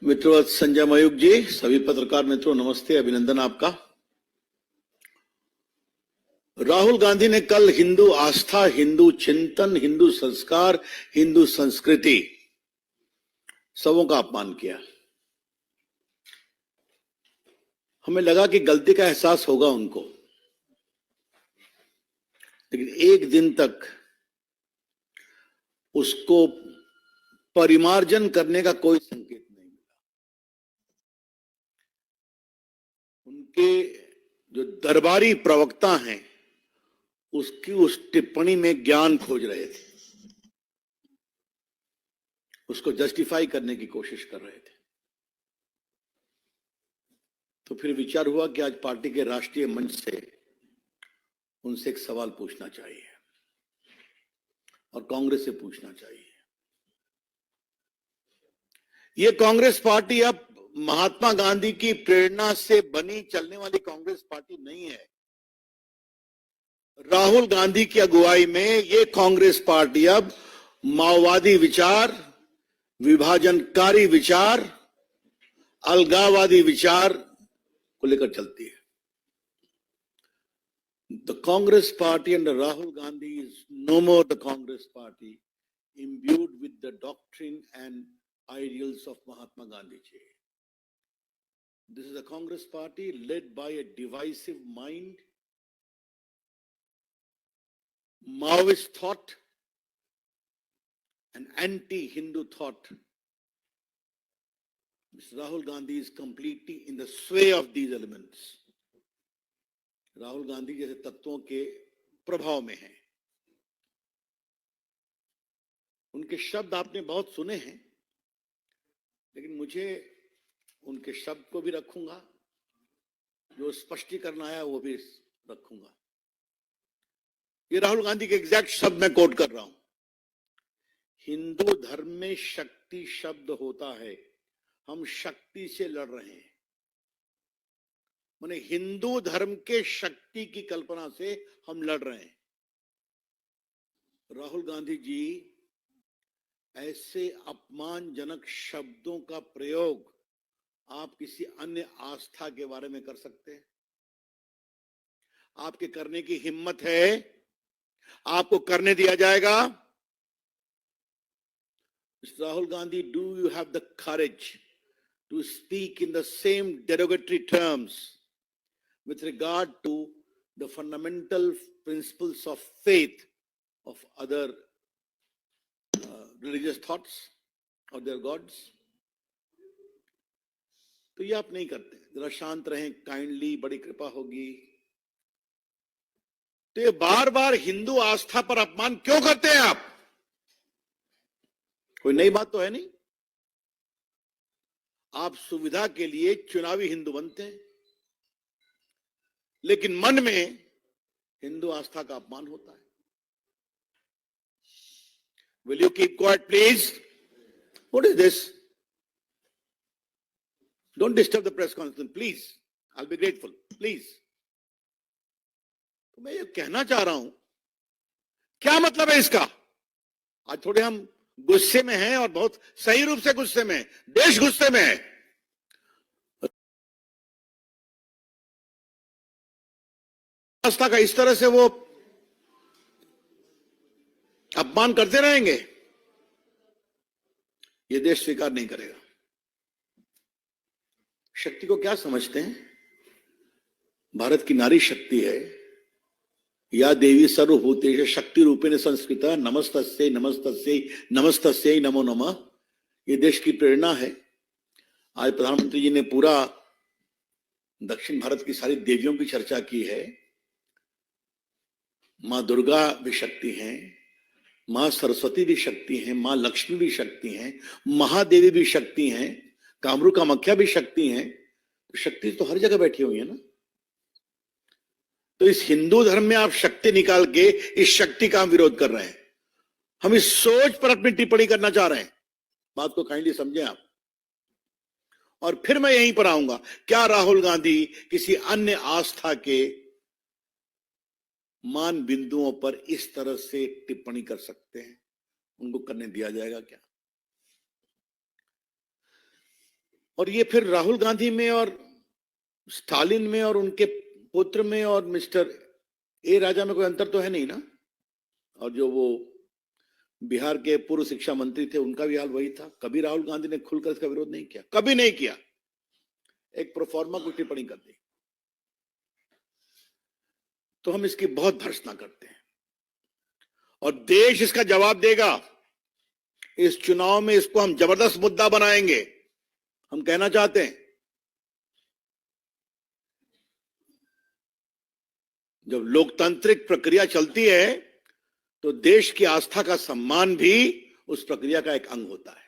मित्रवत संजय मयूख जी, सभी पत्रकार मित्रों नमस्ते, अभिनंदन आपका। राहुल गांधी ने कल हिंदू आस्था, हिंदू चिंतन, हिंदू संस्कार, हिंदू संस्कृति सबों का अपमान किया। हमें लगा कि गलती का एहसास होगा उनको, लेकिन एक दिन तक उसको परिमार्जन करने का कोई संकेत नहीं मिला। उनके जो दरबारी प्रवक्ता हैं उसकी उस टिप्पणी में ज्ञान खोज रहे थे, उसको जस्टिफाई करने की कोशिश कर रहे थे। तो फिर विचार हुआ कि आज पार्टी के राष्ट्रीय मंच से उनसे एक सवाल पूछना चाहिए और कांग्रेस से पूछना चाहिए। ये कांग्रेस पार्टी अब महात्मा गांधी की प्रेरणा से बनी चलने वाली कांग्रेस पार्टी नहीं है। राहुल गांधी की अगुवाई में ये कांग्रेस पार्टी अब माओवादी विचार, विभाजनकारी विचार, अलगाववादी विचार को लेकर चलती है। The Congress party under Rahul Gandhi is no more the Congress party imbued with the doctrine and ideals of Mahatma Gandhi ji. This is a Congress party led by a divisive mind, Maoist thought, an anti-Hindu thought. Mr. Rahul Gandhi is completely in the sway of these elements. Rahul Gandhi जैसे तत्वों के प्रभाव में हैं। उनके शब्द आपने बहुत सुने हैं, लेकिन मुझे उनके शब्द को भी रखूंगा, जो स्पष्टीकरण आया वो भी रखूंगा। ये राहुल गांधी के एग्जैक्ट शब्द मैं कोट कर रहा हूं। हिंदू धर्म में शक्ति शब्द होता है, हम शक्ति से लड़ रहे हैं। माने हिंदू धर्म के शक्ति की कल्पना से हम लड़ रहे हैं। राहुल गांधी जी ऐसे अपमानजनक शब्दों का प्रयोग आप किसी अन्य आस्था के बारे में कर सकते हैं? आपके करने की हिम्मत है? आपको करने दिया जाएगा? Rahul Gandhi, do you have the courage to speak in the same derogatory terms with regard to the fundamental principles of faith of other religious thoughts or their gods? तो ये आप नहीं करते। जरा शांत रहें, काइंडली, बड़ी कृपा होगी। तो ये बार बार हिंदू आस्था पर अपमान क्यों करते हैं आप? कोई नई बात तो है नहीं। आप सुविधा के लिए चुनावी हिंदू बनते हैं, लेकिन मन में हिंदू आस्था का अपमान होता है। Will you keep quiet, please? What is this? Don't disturb the press conference, please. I'll be grateful, please. तो मैं ये कहना चाह रहा हूं, क्या मतलब है इसका? आज थोड़े हम गुस्से में हैं और बहुत सही रूप से गुस्से में, देश गुस्से में है। आस्था का इस तरह से वो अपमान करते रहेंगे, ये देश स्वीकार नहीं करेगा। शक्ति को क्या समझते हैं? भारत की नारी शक्ति है। या देवी सर्वभूतेषु शक्ति रूपेण संस्कृता नमस्तस्यै नमस्तस्यै नमस्तस्यै नमो नमः। ये देश की प्रेरणा है। आज प्रधानमंत्री जी ने पूरा दक्षिण भारत की सारी देवियों की चर्चा की है। मां दुर्गा भी शक्ति हैं, मां सरस्वती भी शक्ति हैं, मां लक्ष्मी भी शक्ति हैं, महादेवी भी शक्ति हैं, कामरू कामाख्या भी शक्ति हैं। तो शक्ति तो हर जगह बैठी हुई है ना। तो इस हिंदू धर्म में आप शक्ति निकाल के इस शक्ति का हम विरोध कर रहे हैं। हम इस सोच पर अपनी टिप्पणी करना चाह रहे हैं। बात को काइंडली समझें आप। और फिर मैं यहीं पर आऊंगा, क्या राहुल गांधी किसी अन्य आस्था के मान बिंदुओं पर इस तरह से टिप्पणी कर सकते हैं? उनको करने दिया जाएगा क्या? और ये फिर राहुल गांधी में और स्टालिन में और उनके पुत्र में और मिस्टर ए राजा में कोई अंतर तो है नहीं ना। और जो वो बिहार के पूर्व शिक्षा मंत्री थे उनका भी हाल वही था। कभी राहुल गांधी ने खुलकर इसका विरोध नहीं किया, कभी नहीं किया, एक प्रोफॉर्मा को टिप्पणी कर दी। तो हम इसकी बहुत भर्त्सना करते हैं और देश इसका जवाब देगा। इस चुनाव में इसको हम जबरदस्त मुद्दा बनाएंगे। हम कहना चाहते हैं, जब लोकतांत्रिक प्रक्रिया चलती है तो देश की आस्था का सम्मान भी उस प्रक्रिया का एक अंग होता है।